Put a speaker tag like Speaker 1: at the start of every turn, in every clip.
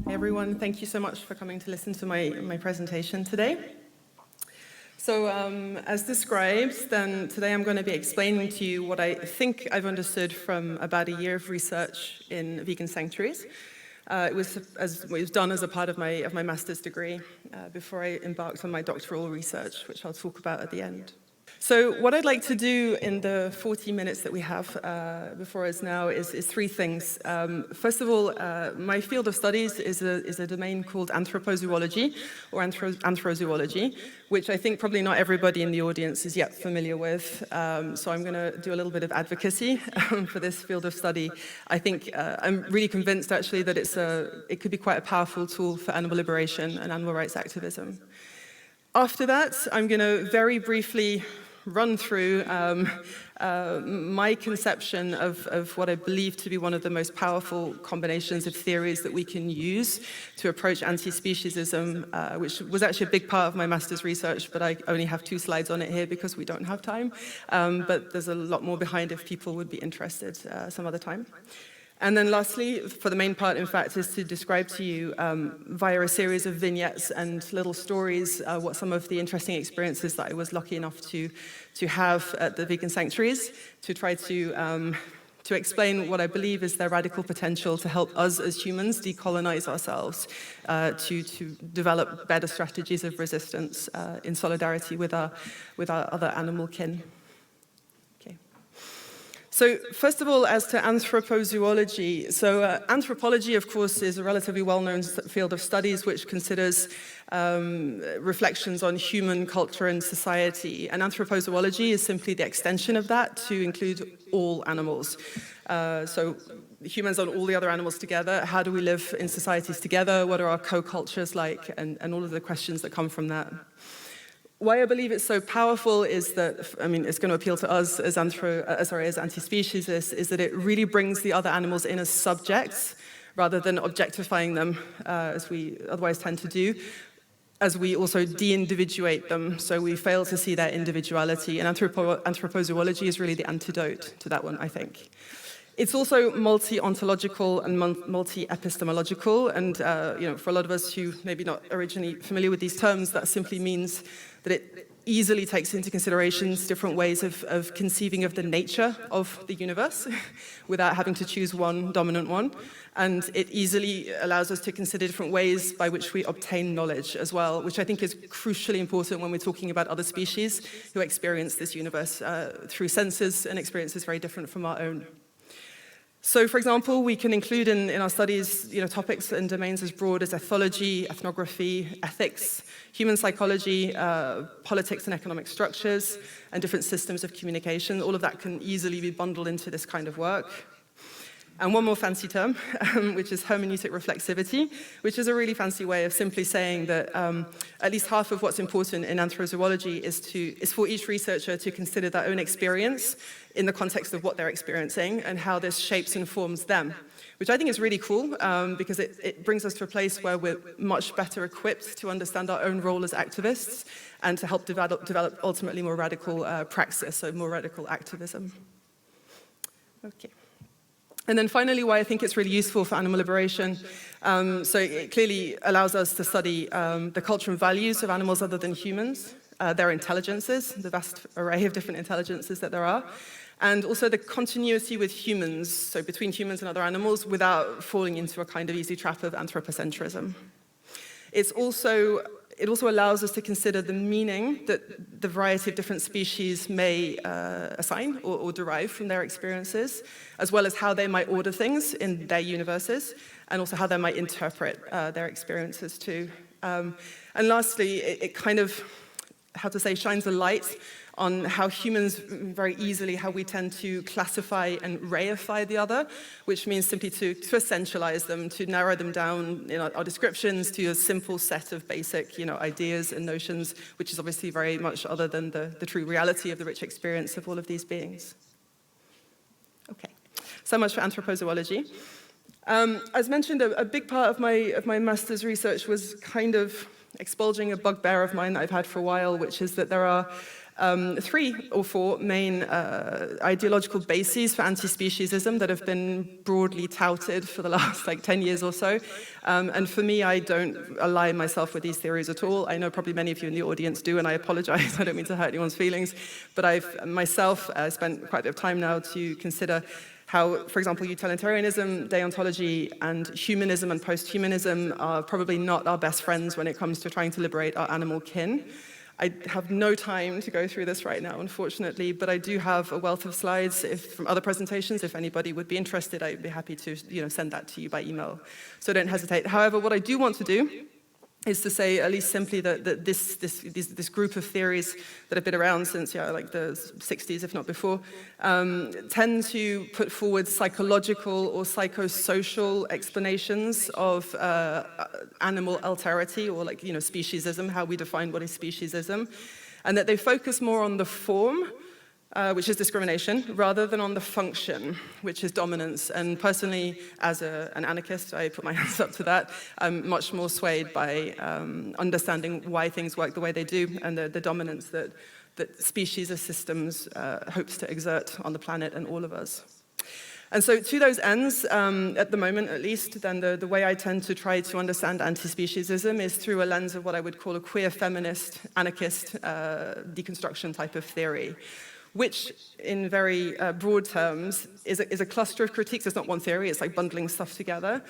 Speaker 1: Hey everyone, thank you so much for coming to listen to my presentation today. So as described, then today I'm going to be explaining to you what I think I've understood from about a year of research in vegan sanctuaries. It was done as a part of my master's degree before I embarked on my doctoral research, which I'll talk about at the end. So what I'd like to do in the 40 minutes that we have before us now is three things. First of all, my field of studies is a domain called anthrozoology, or anthrozoology, which I think probably not everybody in the audience is yet familiar with. So I'm going to do a little bit of advocacy for this field of study. I think I'm really convinced actually that it could be quite a powerful tool for animal liberation and animal rights activism. After that, I'm going to very briefly run through my conception of what I believe to be one of the most powerful combinations of theories that we can use to approach anti-speciesism, which was actually a big part of my master's research, but I only have 2 slides on it here because we don't have time. But there's a lot more behind if people would be interested some other time. And then lastly, for the main part, in fact, is to describe to you via a series of vignettes and little stories what some of the interesting experiences that I was lucky enough to have at the vegan sanctuaries, to try to explain what I believe is their radical potential to help us as humans decolonize ourselves, to develop better strategies of resistance in solidarity with our other animal kin. So first of all, as to anthrozoology, so anthropology, of course, is a relatively well-known field of studies which considers reflections on human culture and society. And anthrozoology is simply the extension of that to include all animals. So humans and all the other animals together, how do we live in societies together, what are our co-cultures like, and all of the questions that come from that. Why I believe it's so powerful is that, I mean, it's going to appeal to us as anti-speciesists, is that it really brings the other animals in as subjects rather than objectifying them, as we otherwise tend to do, as we also de-individuate them, so we fail to see their individuality. And anthrozoology is really the antidote to that one, I think. It's also multi-ontological and multi-epistemological, and for a lot of us who maybe not originally familiar with these terms, that simply means that it easily takes into considerations different ways of conceiving of the nature of the universe without having to choose one dominant one. And it easily allows us to consider different ways by which we obtain knowledge as well, which I think is crucially important when we're talking about other species who experience this universe through senses and experiences very different from our own. So, for example, we can include in our studies topics and domains as broad as ethology, ethnography, ethics, human psychology, politics and economic structures, and different systems of communication. All of that can easily be bundled into this kind of work. And one more fancy term, which is hermeneutic reflexivity, which is a really fancy way of simply saying that at least half of what's important in anthrozoology is for each researcher to consider their own experience in the context of what they're experiencing and how this shapes and forms them, which I think is really cool because it brings us to a place where we're much better equipped to understand our own role as activists and to help develop ultimately more radical praxis, so more radical activism. Okay. And then finally, why I think it's really useful for animal liberation. So it clearly allows us to study the culture and values of animals other than humans, their intelligences, the vast array of different intelligences that there are, and also the continuity with humans, so between humans and other animals, without falling into a kind of easy trap of anthropocentrism. It also allows us to consider the meaning that the variety of different species may assign or derive from their experiences, as well as how they might order things in their universes, and also how they might interpret their experiences too. And lastly, it kind of, shines a light on how humans very easily, how we tend to classify and reify the other, which means simply to essentialize them, to narrow them down in our descriptions to a simple set of basic ideas and notions, which is obviously very much other than the true reality of the rich experience of all of these beings. Okay, so much for anthrozoology. As mentioned, a big part of my master's research was kind of expulging a bugbear of mine that I've had for a while, which is that there are 3 or 4 main ideological bases for anti-speciesism that have been broadly touted for the last 10 years or so. And for me, I don't align myself with these theories at all. I know probably many of you in the audience do, and I apologize. I don't mean to hurt anyone's feelings. But I've myself spent quite a bit of time now to consider how, for example, utilitarianism, deontology, and humanism and post-humanism are probably not our best friends when it comes to trying to liberate our animal kin. I have no time to go through this right now, unfortunately, but I do have a wealth of slides from other presentations. If anybody would be interested, I'd be happy to send that to you by email. So don't hesitate. However, what I do want to do is to say, at least simply, that this group of theories that have been around since the 60s, if not before, tend to put forward psychological or psychosocial explanations of animal alterity, or speciesism, how we define what is speciesism, and that they focus more on the form, which is discrimination, rather than on the function, which is dominance. And personally, as an anarchist, I put my hands up to that. I'm much more swayed by understanding why things work the way they do, and the dominance that speciesist systems hopes to exert on the planet and all of us. And so to those ends, at the moment at least, then the way I tend to try to understand anti-speciesism is through a lens of what I would call a queer feminist, anarchist deconstruction type of theory, which, in very broad terms, is a cluster of critiques. It's not one theory, it's like bundling stuff together.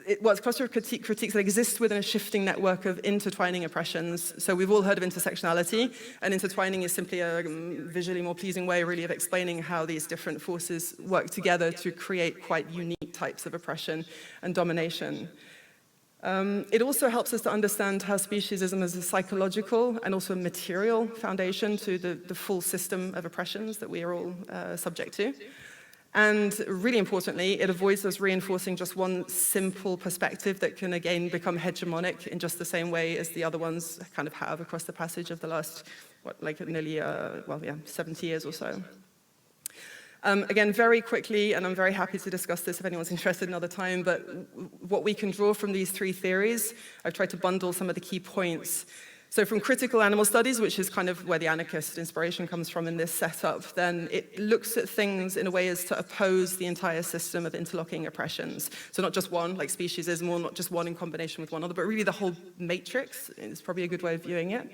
Speaker 1: It's a cluster of critiques that exist within a shifting network of intertwining oppressions. So we've all heard of intersectionality, and intertwining is simply a visually more pleasing way, really, of explaining how these different forces work together to create quite unique types of oppression and domination. It also helps us to understand how speciesism is a psychological and also a material foundation to the full system of oppressions that we are all subject to. And really importantly, it avoids us reinforcing just one simple perspective that can again become hegemonic in just the same way as the other ones kind of have across the passage of the last, nearly 70 years or so. Again, very quickly, and I'm very happy to discuss this if anyone's interested another time, but what we can draw from these 3 theories, I've tried to bundle some of the key points. So from critical animal studies, which is kind of where the anarchist inspiration comes from in this setup, then it looks at things in a way as to oppose the entire system of interlocking oppressions. So not just one, like speciesism, or not just one in combination with one other, but really the whole matrix is probably a good way of viewing it.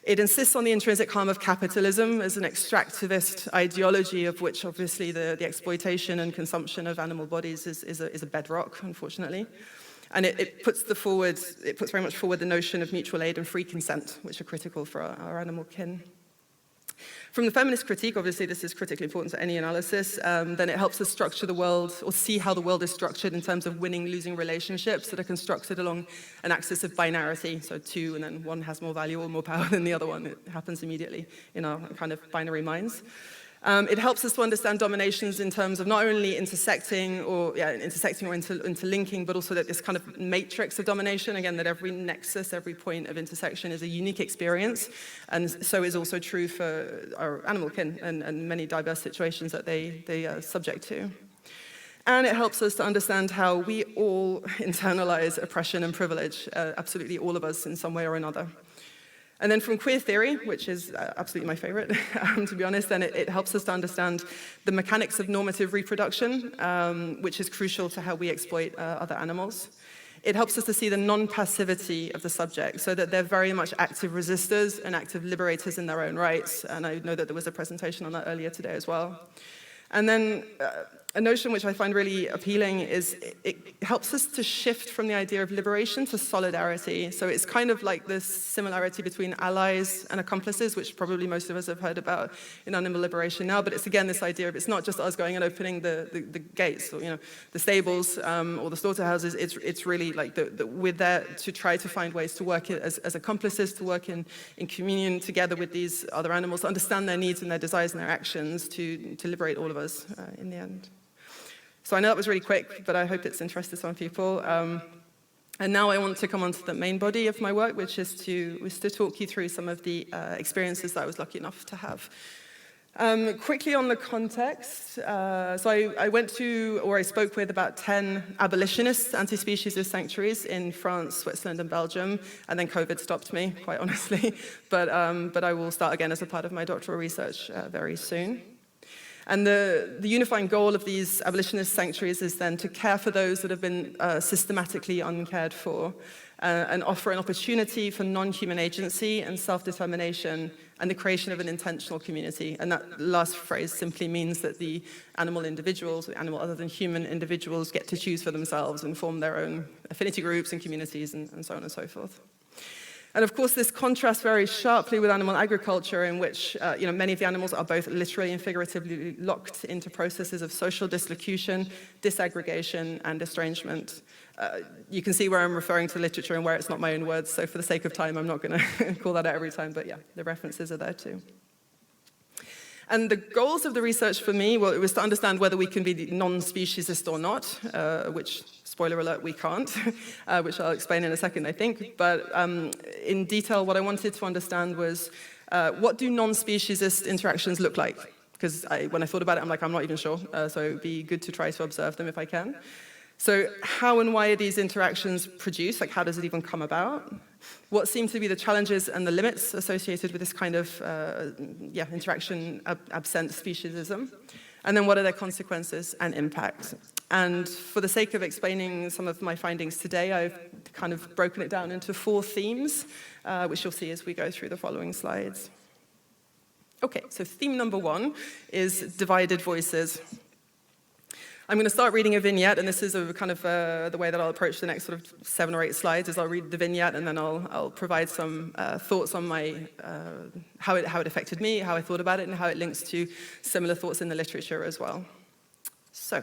Speaker 1: It insists on the intrinsic harm of capitalism as an extractivist ideology, of which obviously the exploitation and consumption of animal bodies is a bedrock, unfortunately. And it puts very much forward the notion of mutual aid and free consent, which are critical for our animal kin. From the feminist critique, obviously this is critically important to any analysis, then it helps us structure the world, or see how the world is structured in terms of winning-losing relationships that are constructed along an axis of binarity, so 2 and then one has more value or more power than the other one. It happens immediately in our kind of binary minds. It helps us to understand dominations in terms of not only intersecting or interlinking, but also that this kind of matrix of domination, again, that every nexus, every point of intersection is a unique experience, and so is also true for our animal kin and many diverse situations that they are subject to. And it helps us to understand how we all internalize oppression and privilege, absolutely all of us in some way or another. And then from queer theory, which is absolutely my favorite, to be honest, then it helps us to understand the mechanics of normative reproduction, which is crucial to how we exploit other animals. It helps us to see the non-passivity of the subject, so that they're very much active resistors and active liberators in their own rights. And I know that there was a presentation on that earlier today as well. And then a notion which I find really appealing is it helps us to shift from the idea of liberation to solidarity. So it's kind of like this similarity between allies and accomplices, which probably most of us have heard about in animal liberation now. But it's again this idea of it's not just us going and opening the gates or the stables or the slaughterhouses. It's really like we're there to try to find ways to work as accomplices, to work in communion together with these other animals, to understand their needs and their desires and their actions, to liberate all of us in the end. So I know that was really quick, but I hope it's interested some people. And now I want to come on to the main body of my work, which is to talk you through some of the experiences that I was lucky enough to have. Quickly on the context, so I went to, or I spoke with about 10 abolitionists, anti-speciesist sanctuaries in France, Switzerland, and Belgium, and then COVID stopped me, quite honestly, but I will start again as a part of my doctoral research very soon. And the unifying goal of these abolitionist sanctuaries is then to care for those that have been systematically uncared for, and offer an opportunity for non-human agency and self-determination and the creation of an intentional community. And that last phrase simply means that the animal individuals, animal other than human individuals, get to choose for themselves and form their own affinity groups and communities and so on and so forth. And of course, this contrasts very sharply with animal agriculture, in which many of the animals are both literally and figuratively locked into processes of social dislocation, disaggregation, and estrangement. You can see where I'm referring to literature and where it's not my own words, so for the sake of time, I'm not going to call that out every time, but yeah, the references are there too. And the goals of the research for me, well, it was to understand whether we can be non-speciesist or not, which, spoiler alert, we can't, which I'll explain in a second, I think. But in detail, what I wanted to understand was, what do non-speciesist interactions look like? Because when I thought about it, I'm like, I'm not even sure, so it would be good to try to observe them if I can. So how and why are these interactions produced? Like, how does it even come about? What seem to be the challenges and the limits associated with this kind of interaction absent speciesism? And then what are their consequences and impact? And for the sake of explaining some of my findings today, I've kind of broken it down into 4 themes, which you'll see as we go through the following slides. Okay, so theme number 1 is divided voices. I'm going to start reading a vignette, and this is a kind of the way that I'll approach the next sort of 7 or 8 slides, is I'll read the vignette, and then I'll provide some thoughts on my how it affected me, how I thought about it, and how it links to similar thoughts in the literature as well. So,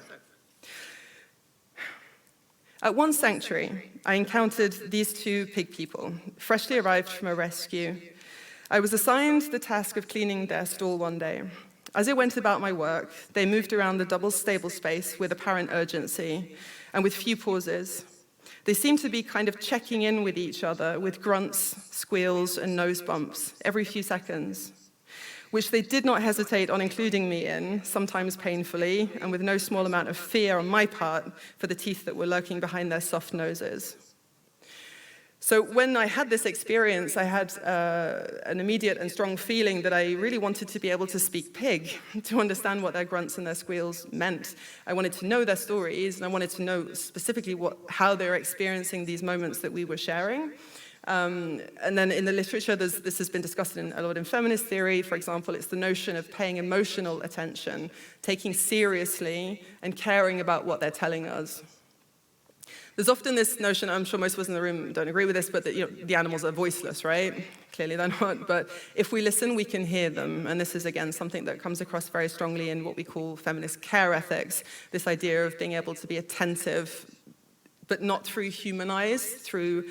Speaker 1: at one sanctuary, I encountered these 2 pig people, freshly arrived from a rescue. I was assigned the task of cleaning their stall one day. As I went about my work, they moved around the double stable space with apparent urgency and with few pauses. They seemed to be kind of checking in with each other with grunts, squeals, and nose bumps every few seconds, which they did not hesitate on including me in, sometimes painfully, and with no small amount of fear on my part for the teeth that were lurking behind their soft noses. So when I had this experience, I had an immediate and strong feeling that I really wanted to be able to speak pig, to understand what their grunts and their squeals meant. I wanted to know their stories, and I wanted to know specifically how they're experiencing these moments that we were sharing. And then in the literature, this has been discussed a lot in feminist theory. For example, it's the notion of paying emotional attention, taking seriously and caring about what they're telling us. There's often this notion, I'm sure most of us in the room don't agree with this, but that the animals are voiceless, right? Clearly they're not, but if we listen, we can hear them. And this is, again, something that comes across very strongly in what we call feminist care ethics, this idea of being able to be attentive, but not through human eyes, through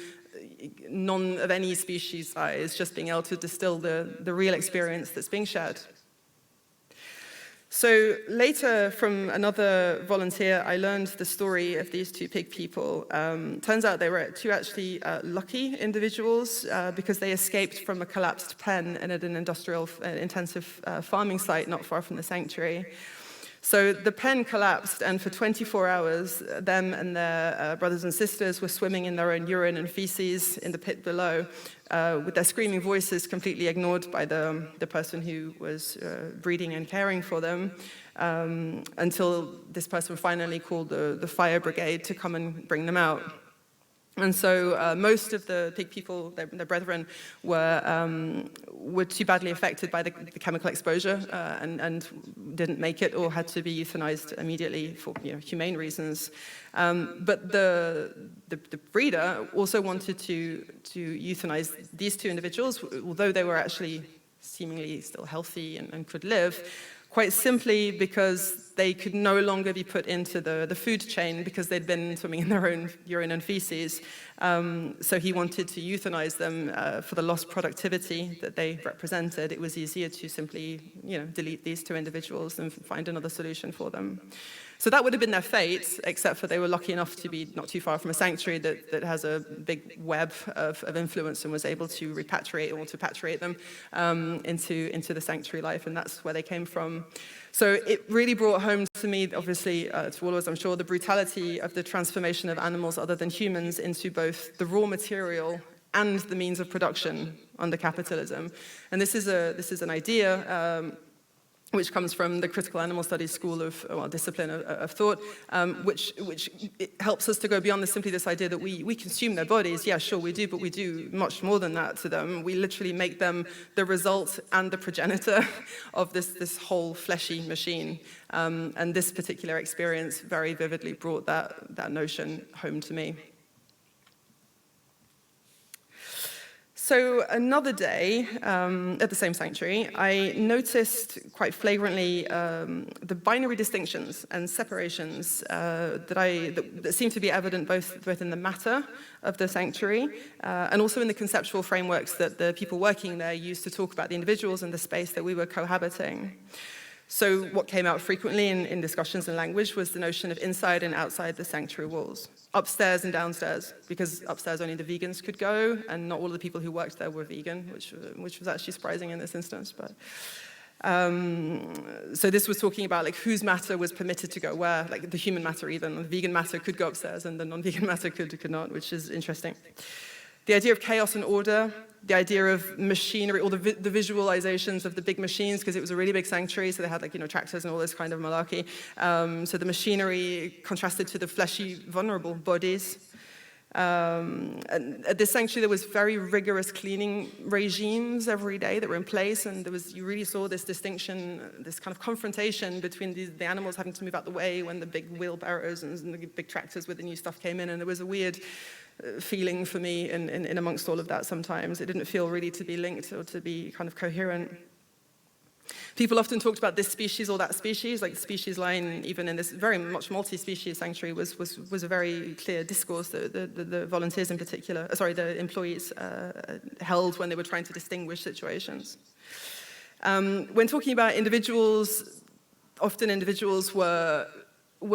Speaker 1: none of any species' eyes, just being able to distill the real experience that's being shared. So later, from another volunteer, I learned the story of these 2 pig people. Turns out they were 2 actually lucky individuals because they escaped from a collapsed pen and at an industrial intensive farming site not far from the sanctuary. So the pen collapsed, and for 24 hours, them and their brothers and sisters were swimming in their own urine and feces in the pit below, with their screaming voices completely ignored by the person who was breeding and caring for them, until this person finally called the fire brigade to come and bring them out. And so most of the pig people, their brethren, were too badly affected by the chemical exposure and didn't make it, or had to be euthanized immediately for humane reasons. But the breeder also wanted to euthanize these 2 individuals, although they were actually seemingly still healthy and could live, quite simply because they could no longer be put into the food chain because they'd been swimming in their own urine and feces. So he wanted to euthanize them for the lost productivity that they represented. It was easier to simply, delete these two individuals and find another solution for them. So that would have been their fate, except for they were lucky enough to be not too far from a sanctuary that has a big web of influence and was able to repatriate or to patriate them into the sanctuary life, and that's where they came from. So it really brought home to me, obviously, to all of us, I'm sure, the brutality of the transformation of animals other than humans into both the raw material and the means of production under capitalism. And this is an idea which comes from the critical animal studies school of, discipline of thought, which it helps us to go beyond simply this idea that we consume their bodies. Yeah, sure, we do, but we do much more than that to them. We literally make them the result and the progenitor of this whole fleshy machine. And this particular experience very vividly brought that notion home to me. So another day at the same sanctuary, I noticed quite flagrantly the binary distinctions and separations that seem to be evident both in the matter of the sanctuary and also in the conceptual frameworks that the people working there used to talk about the individuals and the space that we were cohabiting. So what came out frequently in discussions and language was the notion of inside and outside the sanctuary walls, upstairs and downstairs, because upstairs only the vegans could go, and not all of the people who worked there were vegan, which was actually surprising in this instance. But so this was talking about like whose matter was permitted to go where, like the human matter even, the vegan matter could go upstairs and the non-vegan matter could not, which is interesting. The idea of chaos and order, the idea of machinery, or the visualizations of the big machines, because it was a really big sanctuary, so they had like, tractors and all this kind of malarkey. So the machinery contrasted to the fleshy, vulnerable bodies. And at this sanctuary, there was very rigorous cleaning regimes every day that were in place, and you really saw this distinction, this kind of confrontation between the animals having to move out the way when the big wheelbarrows and the big tractors with the new stuff came in, and there was a weird feeling for me in amongst all of that sometimes. It didn't feel really to be linked or to be kind of coherent. People often talked about this species or that species, like the species line, even in this very much multi-species sanctuary, was a very clear discourse that the volunteers in particular, the employees held when they were trying to distinguish situations. When talking about individuals, often individuals were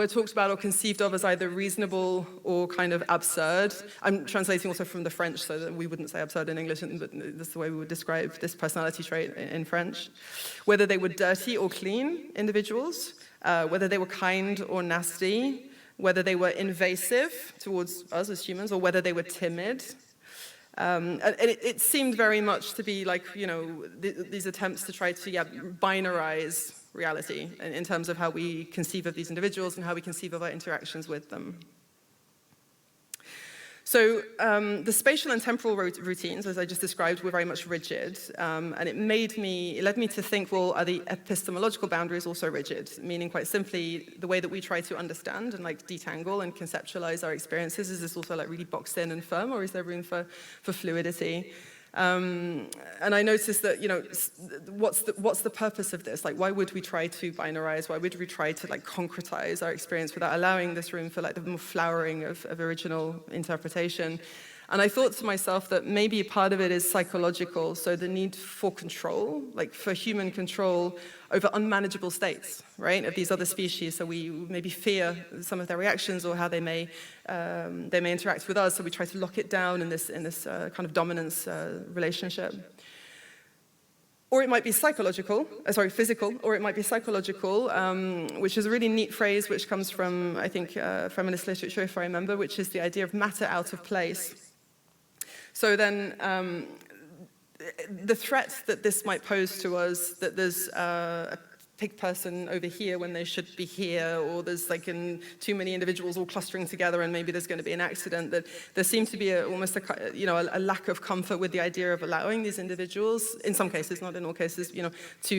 Speaker 1: talked about or conceived of as either reasonable or kind of absurd. I'm translating also from the French, so that we wouldn't say absurd in English, but that's the way we would describe this personality trait in French. Whether they were dirty or clean individuals, whether they were kind or nasty, whether they were invasive towards us as humans, or whether they were timid. And it seemed very much to be like, these attempts to try to binarize reality in terms of how we conceive of these individuals and how we conceive of our interactions with them. So the spatial and temporal routines, as I just described, were very much rigid, and it led me to think, well, are the epistemological boundaries also rigid? Meaning, quite simply, the way that we try to understand and like detangle and conceptualize our experiences, is this also like really boxed in and firm, or is there room for fluidity? And I noticed that, what's the purpose of this? Like, why would we try to binarize? Why would we try to like concretize our experience without allowing this room for like the more flowering of original interpretation? And I thought to myself that maybe part of it is psychological, so the need for control, like for human control over unmanageable states, right, of these other species. So we maybe fear some of their reactions or how they may interact with us. So we try to lock it down in this kind of dominance relationship. Or it might be physical, or it might be psychological, which is a really neat phrase which comes from, I think, feminist literature, if I remember, which is the idea of matter out of place. So then, the threat that this might pose to us, that there's a pig person over here when they should be here, or there's like too many individuals all clustering together and maybe there's going to be an accident, that there seems to be almost a lack of comfort with the idea of allowing these individuals, in some cases, not in all cases, to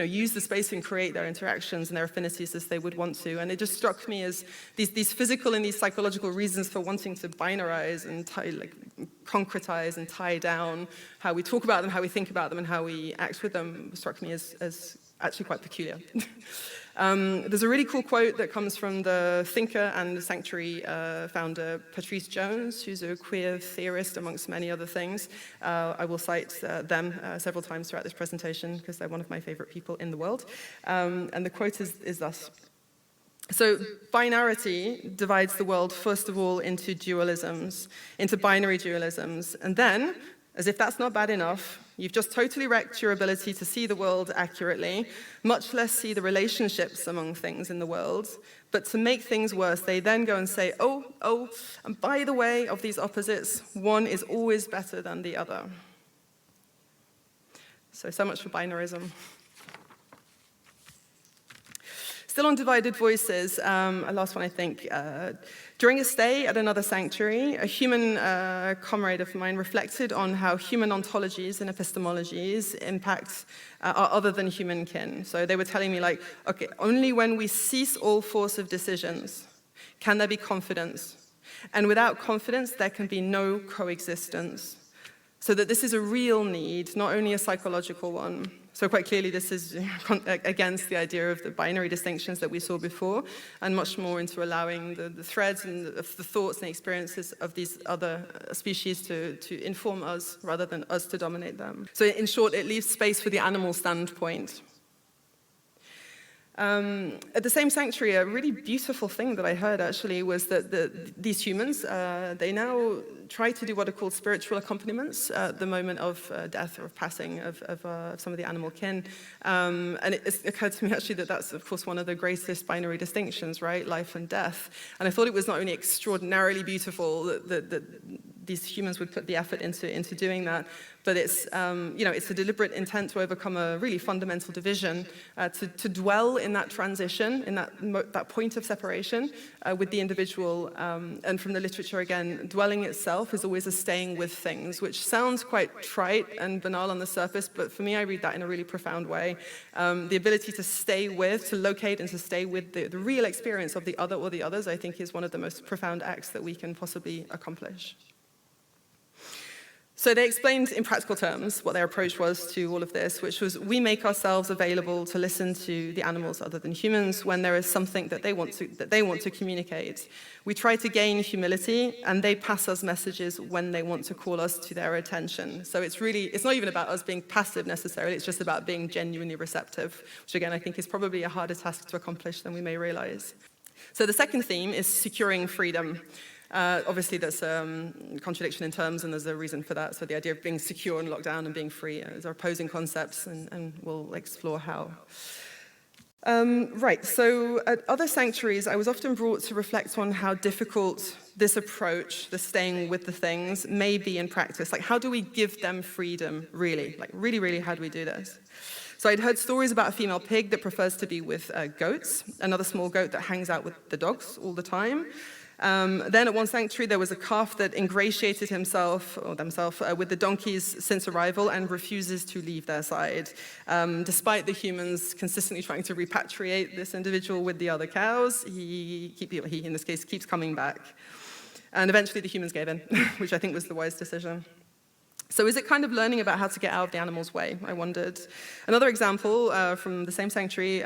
Speaker 1: use the space and create their interactions and their affinities as they would want to. And it just struck me as these physical and these psychological reasons for wanting to binarize and concretize and tie down how we talk about them, how we think about them, and how we act with them struck me as actually quite peculiar. There's a really cool quote that comes from the thinker and Sanctuary founder Patrice Jones, who's a queer theorist amongst many other things. I will cite them several times throughout this presentation because they're one of my favorite people in the world. And the quote is thus. So binarity divides the world, first of all, into dualisms, into binary dualisms, and then, as if that's not bad enough, you've just totally wrecked your ability to see the world accurately, much less see the relationships among things in the world. But to make things worse, they then go and say, oh, and by the way, of these opposites, one is always better than the other. So much for binarism. Still on divided voices, a last one I think. During a stay at another sanctuary, a human comrade of mine reflected on how human ontologies and epistemologies impact our other than human kin. So they were telling me like, okay, only when we cease all force of decisions can there be confidence. And without confidence, there can be no coexistence. So that this is a real need, not only a psychological one. So quite clearly this is against the idea of the binary distinctions that we saw before, and much more into allowing the threads and the thoughts and experiences of these other species to inform us rather than us to dominate them. So in short, it leaves space for the animal standpoint. At the same sanctuary, a really beautiful thing that I heard actually was that these humans, they now try to do what are called spiritual accompaniments at the moment of death or of passing of some of the animal kin. And it occurred to me actually that that's, of course, one of the greatest binary distinctions, right? Life and death. And I thought it was not only extraordinarily beautiful that these humans would put the effort into doing that, but it's, it's a deliberate intent to overcome a really fundamental division, to dwell in that transition, in that point of separation with the individual. And from the literature, again, dwelling itself is always a staying with things, which sounds quite trite and banal on the surface, but for me, I read that in a really profound way. The ability to stay with, to locate and to stay with the real experience of the other or the others, I think is one of the most profound acts that we can possibly accomplish. So they explained in practical terms what their approach was to all of this, which was we make ourselves available to listen to the animals other than humans when there is something that they want to communicate. We try to gain humility, and they pass us messages when they want to call us to their attention. So it's not even about us being passive necessarily, it's just about being genuinely receptive, which again I think is probably a harder task to accomplish than we may realize. So the second theme is securing freedom. Obviously, there's a contradiction in terms, and there's a reason for that. So the idea of being secure and locked down and being free are opposing concepts, and we'll explore how. Right, so at other sanctuaries, I was often brought to reflect on how difficult this approach, the staying with the things, may be in practice. Like, how do we give them freedom, really? Like, really, how do we do this? So I'd heard stories about a female pig that prefers to be with goats, another small goat that hangs out with the dogs all the time. Then at one sanctuary, there was a calf that ingratiated himself or themselves with the donkeys since arrival and refuses to leave their side, despite the humans consistently trying to repatriate this individual with the other cows. He in this case, keeps coming back. And eventually the humans gave in, which I think was the wise decision. So is it kind of learning about how to get out of the animal's way, I wondered. Another example from the same sanctuary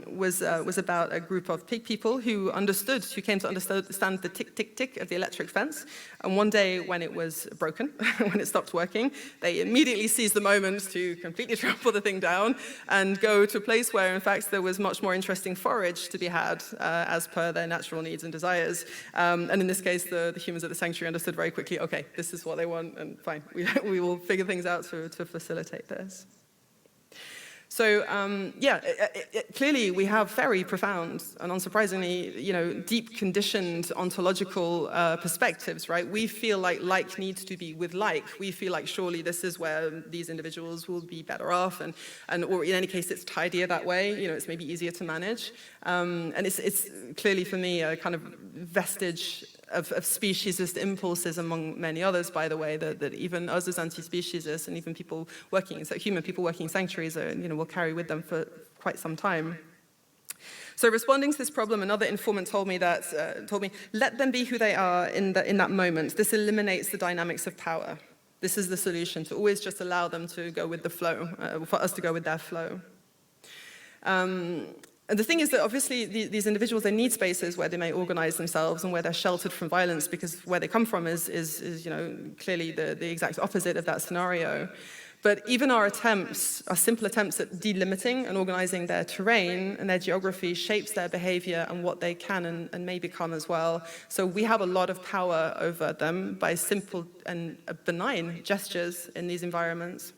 Speaker 1: was about a group of pig people who came to understand the tick, tick, tick of the electric fence. And one day when it was broken, when it stopped working, they immediately seized the moment to completely trample the thing down and go to a place where, in fact, there was much more interesting forage to be had as per their natural needs and desires. And in this case, the humans at the sanctuary understood very quickly, okay, this is what they want, and fine, we will figure things out to facilitate this. So, clearly we have very profound and unsurprisingly, deep conditioned ontological perspectives, right? We feel like needs to be with like. We feel like surely this is where these individuals will be better off, or in any case, it's tidier that way. It's maybe easier to manage. And it's clearly for me a kind of vestige of speciesist impulses among many others, by the way, that even us as anti-speciesists and even human people working in sanctuaries will carry with them for quite some time. So responding to this problem, another informant told me, let them be who they are in that moment. This eliminates the dynamics of power. This is the solution, to always just allow them to go with the flow, for us to go with their flow. And the thing is that obviously these individuals, they need spaces where they may organize themselves and where they're sheltered from violence, because where they come from is clearly the exact opposite of that scenario. But even our simple attempts at delimiting and organizing their terrain and their geography shapes their behavior and what they can and may become as well. So we have a lot of power over them by simple and benign gestures in these environments.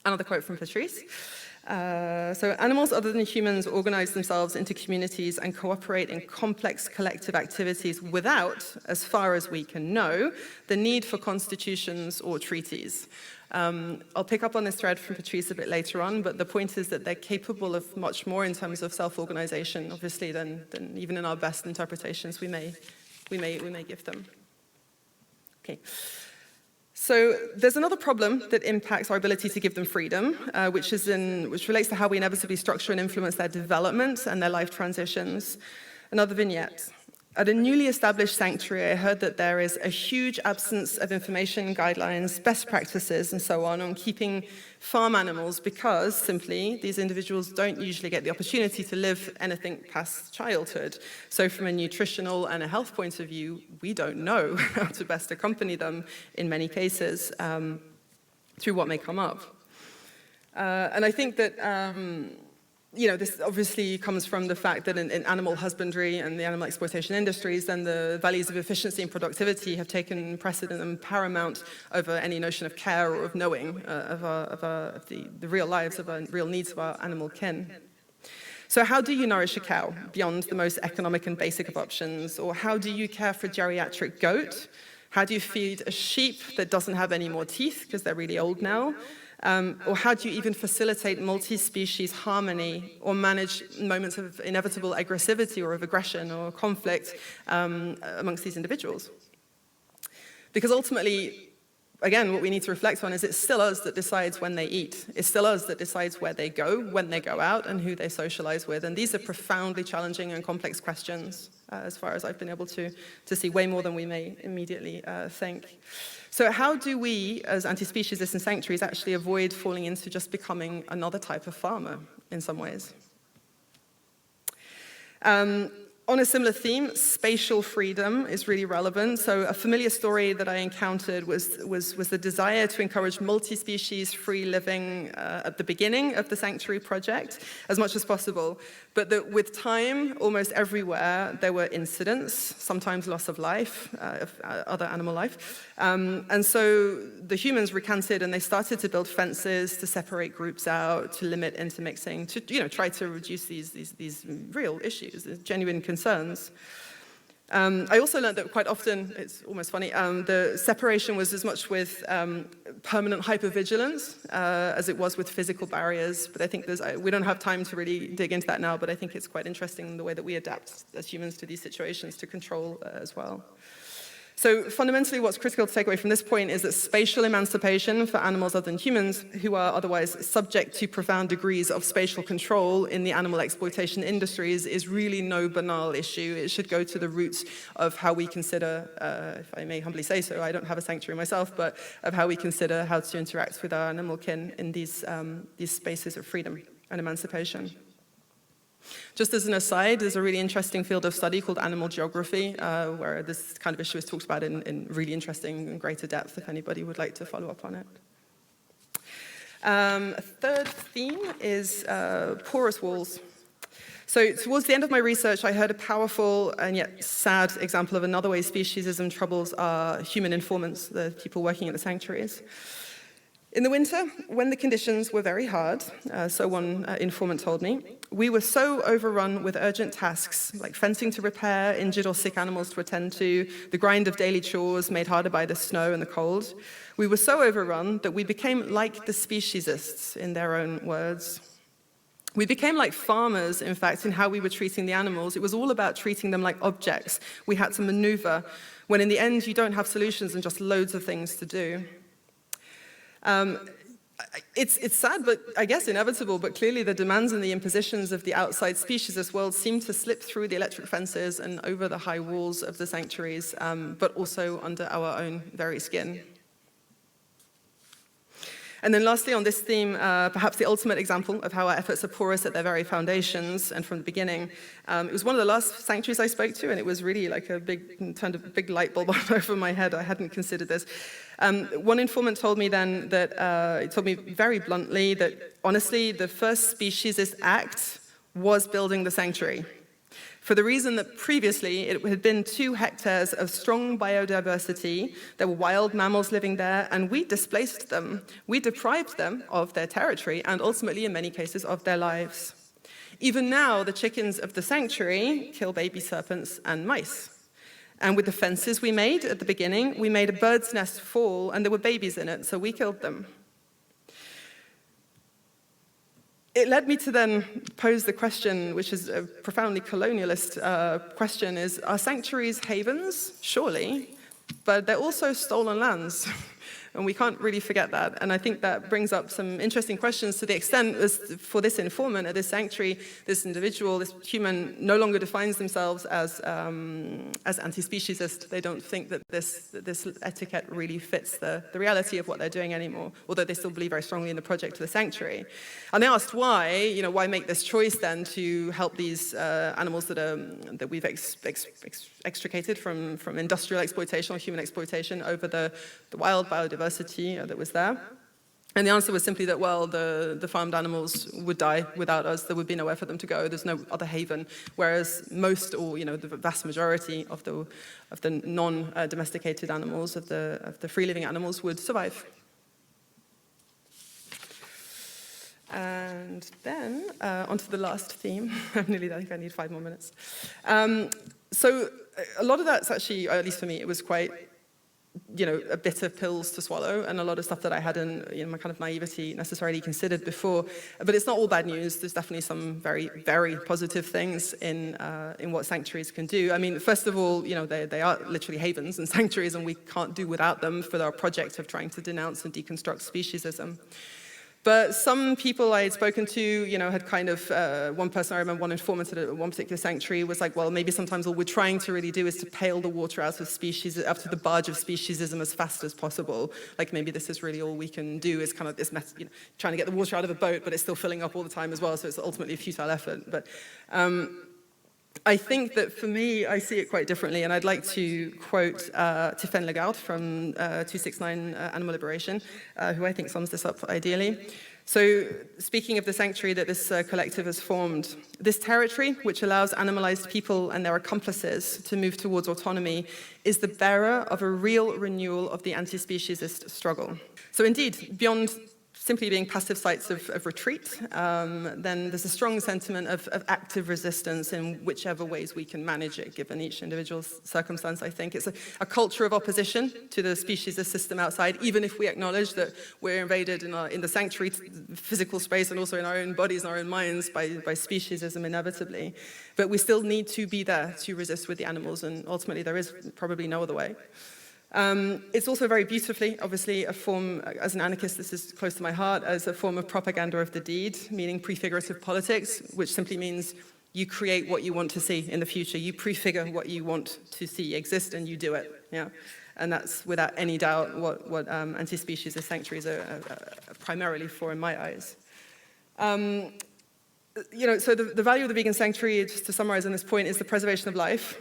Speaker 1: Another quote from Patrice. So animals other than humans organize themselves into communities and cooperate in complex collective activities without, as far as we can know, the need for constitutions or treaties. I'll pick up on this thread from Patrice a bit later on, but the point is that they're capable of much more in terms of self-organization, obviously, than even in our best interpretations we may give them. Okay. So there's another problem that impacts our ability to give them freedom, which relates to how we inevitably structure and influence their development and their life transitions. Another vignette. At a newly established sanctuary, I heard that there is a huge absence of information, guidelines, best practices, and so on keeping farm animals because, simply, these individuals don't usually get the opportunity to live anything past childhood. So from a nutritional and a health point of view, we don't know how to best accompany them in many cases through what may come up. And I think that this obviously comes from the fact that in animal husbandry and the animal exploitation industries, then the values of efficiency and productivity have taken precedent and paramount over any notion of care or of knowing of the real lives, of our real needs of our animal kin. So how do you nourish a cow beyond the most economic and basic of options? Or how do you care for a geriatric goat? How do you feed a sheep that doesn't have any more teeth because they're really old now? Or how do you even facilitate multi-species harmony or manage moments of inevitable aggressivity or of aggression or conflict amongst these individuals? Because ultimately, again, what we need to reflect on is it's still us that decides when they eat. It's still us that decides where they go, when they go out, and who they socialize with. And these are profoundly challenging and complex questions, as far as I've been able to see, way more than we may immediately think. So how do we, as anti-speciesists and sanctuaries, actually avoid falling into just becoming another type of farmer in some ways? On a similar theme, spatial freedom is really relevant. So a familiar story that I encountered was the desire to encourage multi-species free living at the beginning of the Sanctuary project as much as possible. But that with time, almost everywhere, there were incidents, sometimes loss of life, of other animal life. And so the humans recanted and they started to build fences to separate groups out, to limit intermixing, to try to reduce these real issues, genuine concerns. I also learned that quite often, it's almost funny, the separation was as much with permanent hypervigilance as it was with physical barriers. But I think we don't have time to really dig into that now, but I think it's quite interesting the way that we adapt as humans to these situations to control as well. So fundamentally, what's critical to take away from this point is that spatial emancipation for animals other than humans who are otherwise subject to profound degrees of spatial control in the animal exploitation industries is really no banal issue. It should go to the roots of how we consider, if I may humbly say so, I don't have a sanctuary myself, but of how we consider how to interact with our animal kin in these spaces of freedom and emancipation. Just as an aside, there's a really interesting field of study called animal geography, where this kind of issue is talked about in really interesting and greater depth, if anybody would like to follow up on it. A third theme is porous walls. So towards the end of my research, I heard a powerful and yet sad example of another way speciesism troubles our human informants, the people working at the sanctuaries. In the winter, when the conditions were very hard, so one informant told me, we were so overrun with urgent tasks, like fencing to repair, injured or sick animals to attend to, the grind of daily chores made harder by the snow and the cold. We were so overrun that we became like the speciesists, in their own words. We became like farmers, in fact, in how we were treating the animals. It was all about treating them like objects. We had to maneuver, when in the end you don't have solutions and just loads of things to do. It's sad, but I guess inevitable, but clearly the demands and the impositions of the outside speciesist world seem to slip through the electric fences and over the high walls of the sanctuaries, but also under our own very skin. And then lastly, on this theme, perhaps the ultimate example of how our efforts are porous at their very foundations and from the beginning. It was one of the last sanctuaries I spoke to, and it was really like turned a big light bulb on over my head. I hadn't considered this. One informant told me then that, he told me very bluntly that, honestly, the first speciesist act was building the sanctuary. For the reason that previously it had been 2 hectares of strong biodiversity, there were wild mammals living there, and we displaced them. We deprived them of their territory and ultimately, in many cases, of their lives. Even now, the chickens of the sanctuary kill baby serpents and mice. And with the fences we made at the beginning, we made a bird's nest fall, and there were babies in it, so we killed them. It led me to then pose the question, which is a profoundly colonialist question, is, are sanctuaries havens? Surely, but they're also stolen lands. And we can't really forget that. And I think that brings up some interesting questions to the extent as for this informant at this sanctuary, this individual, this human no longer defines themselves as anti-speciesist. They don't think that this etiquette really fits the reality of what they're doing anymore, although they still believe very strongly in the project of the sanctuary. And they asked why, why make this choice then to help these animals that we've extricated from industrial exploitation or human exploitation over the wild biodiversity that was there. And the answer was simply that, well, the farmed animals would die without us. There would be nowhere for them to go. There's no other haven. Whereas most, or the vast majority of the non-domesticated animals, of the free-living animals, would survive. And then onto the last theme. I'm nearly there. I think I need 5 more minutes. So a lot of that's actually, at least for me, it was quite a bit of pills to swallow, and a lot of stuff that I hadn't, my kind of naivety, necessarily considered before. But it's not all bad news. There's definitely some very, very positive things in what sanctuaries can do. I mean, first of all, they are literally havens and sanctuaries, and we can't do without them for our project of trying to denounce and deconstruct speciesism. But some people I had spoken to, had kind of, one person I remember, one informant at one particular sanctuary was like, well, maybe sometimes all we're trying to really do is to pail the water out of the barge of speciesism as fast as possible. Like maybe this is really all we can do, is kind of this, trying to get the water out of a boat, but it's still filling up all the time as well, so it's ultimately a futile effort. But I think that for me, I see it quite differently, and I'd like to quote Tiffaine Lagarde from 269 Animal Liberation, who I think sums this up ideally. So, speaking of the sanctuary that this collective has formed, this territory, which allows animalized people and their accomplices to move towards autonomy, is the bearer of a real renewal of the anti-speciesist struggle. So indeed, beyond simply being passive sites of retreat, then there's a strong sentiment of active resistance in whichever ways we can manage it, given each individual's circumstance, I think. It's a culture of opposition to the speciesist system outside, even if we acknowledge that we're invaded in the sanctuary physical space and also in our own bodies and our own minds by speciesism inevitably. But we still need to be there to resist with the animals, and ultimately there is probably no other way. It's also very beautifully, obviously, a form, as an anarchist, this is close to my heart, as a form of propaganda of the deed, meaning prefigurative politics, which simply means you create what you want to see in the future. You prefigure what you want to see exist, and you do it. Yeah, and that's without any doubt what anti-speciesist sanctuaries are primarily for, in my eyes. So the value of the vegan sanctuary, just to summarize on this point, is the preservation of life.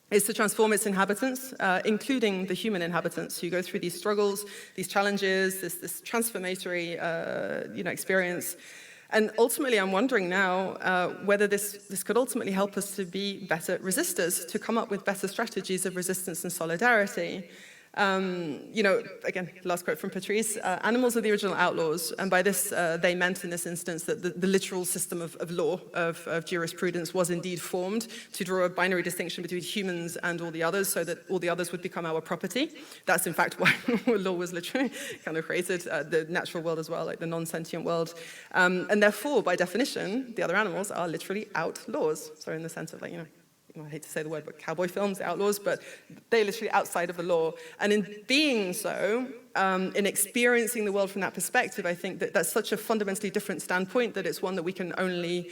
Speaker 1: Is to transform its inhabitants, including the human inhabitants who go through these struggles, these challenges, this transformatory experience. And ultimately, I'm wondering now whether this could ultimately help us to be better resistors, to come up with better strategies of resistance and solidarity. Again, last quote from Patrice, animals are the original outlaws, and by this they meant in this instance that the literal system of law, of jurisprudence was indeed formed to draw a binary distinction between humans and all the others, so that all the others would become our property. That's in fact why law was literally kind of created, the natural world as well, like the non-sentient world. And therefore, by definition, the other animals are literally outlaws. So in the sense of I hate to say the word, but cowboy films, the outlaws, but they're literally outside of the law. And in being so, in experiencing the world from that perspective, I think that that's such a fundamentally different standpoint that it's one that we can only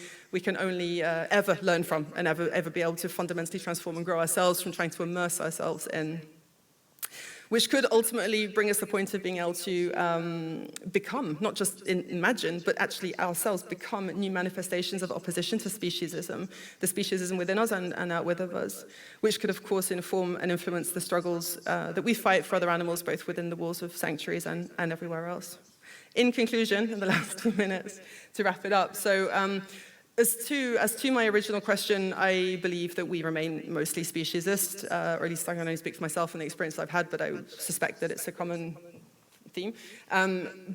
Speaker 1: ever learn from and ever be able to fundamentally transform and grow ourselves from trying to immerse ourselves in. which could ultimately bring us to the point of being able to become, not just imagine, but actually ourselves become new manifestations of opposition to speciesism, the speciesism within us and outwith of us, which could, of course, inform and influence the struggles that we fight for other animals, both within the walls of sanctuaries and everywhere else. In conclusion, in the last 2 minutes, to wrap it up, so as to my original question, I believe that we remain mostly speciesist, or at least I can only speak for myself and the experience I've had, but I suspect that it's a common theme.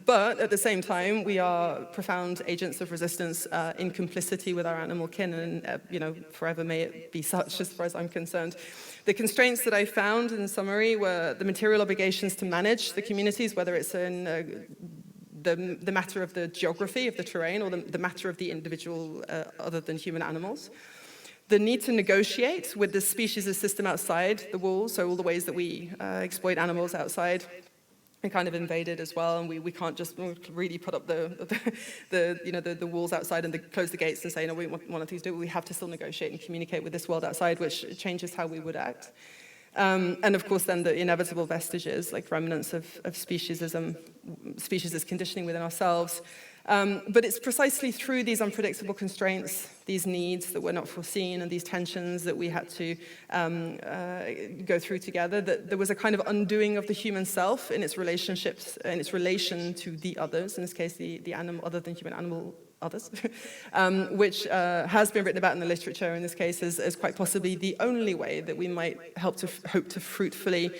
Speaker 1: But at the same time, we are profound agents of resistance in complicity with our animal kin, and forever may it be such as far as I'm concerned. The constraints that I found, in summary, were the material obligations to manage the communities, whether it's in the matter of the geography of the terrain or the matter of the individual other than human animals. The need to negotiate with the speciesist system outside the walls, so all the ways that we exploit animals outside and kind of invaded as well, and we can't just really put up the walls outside and close the gates and say, no, we want things to do. We have to still negotiate and communicate with this world outside, which changes how we would act. And of course then the inevitable vestiges, like remnants of speciesism, speciesist conditioning within ourselves. But it's precisely through these unpredictable constraints, these needs that were not foreseen, and these tensions that we had to go through together, that there was a kind of undoing of the human self in its relationships, in its relation to the others, in this case the animal, other than human animal others, which has been written about in the literature in this case as quite possibly the only way that we might hope to fruitfully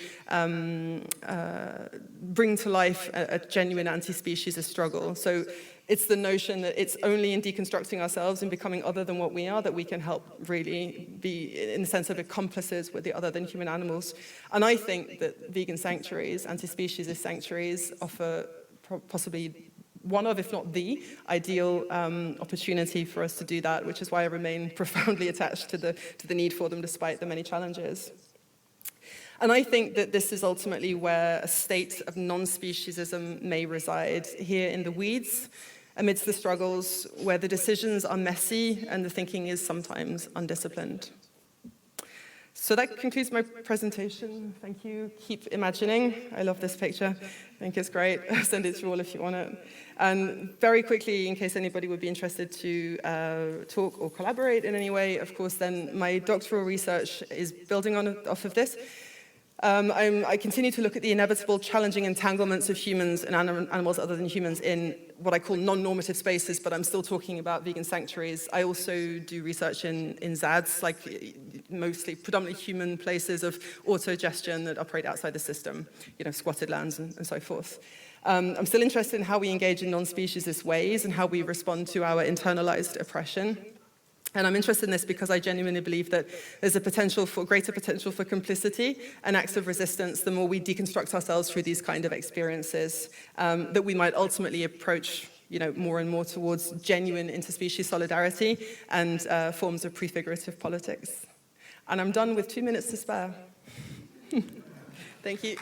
Speaker 1: bring to life a genuine anti-speciesist struggle. So it's the notion that it's only in deconstructing ourselves and becoming other than what we are that we can help really be, in the sense of accomplices with the other than human animals. And I think that vegan sanctuaries, anti-speciesist sanctuaries, offer possibly one of, if not the, ideal opportunity for us to do that, which is why I remain profoundly attached to the need for them despite the many challenges. And I think that this is ultimately where a state of non-speciesism may reside, here in the weeds, amidst the struggles, where the decisions are messy and the thinking is sometimes undisciplined. So that concludes my presentation. Thank you. Keep imagining. I love this picture. I think it's great. I'll send it to you all if you want it. And very quickly, in case anybody would be interested to talk or collaborate in any way, of course, then my doctoral research is building off of this. I continue to look at the inevitable challenging entanglements of humans and animals other than humans in what I call non-normative spaces, but I'm still talking about vegan sanctuaries. I also do research in ZADs, like predominantly human places of autogestion that operate outside the system, squatted lands and so forth. I'm still interested in how we engage in non-speciesist ways and how we respond to our internalized oppression. And I'm interested in this because I genuinely believe that there's a greater potential for complicity and acts of resistance the more we deconstruct ourselves through these kind of experiences, that we might ultimately approach more and more towards genuine interspecies solidarity and forms of prefigurative politics. And I'm done with 2 minutes to spare. Thank you.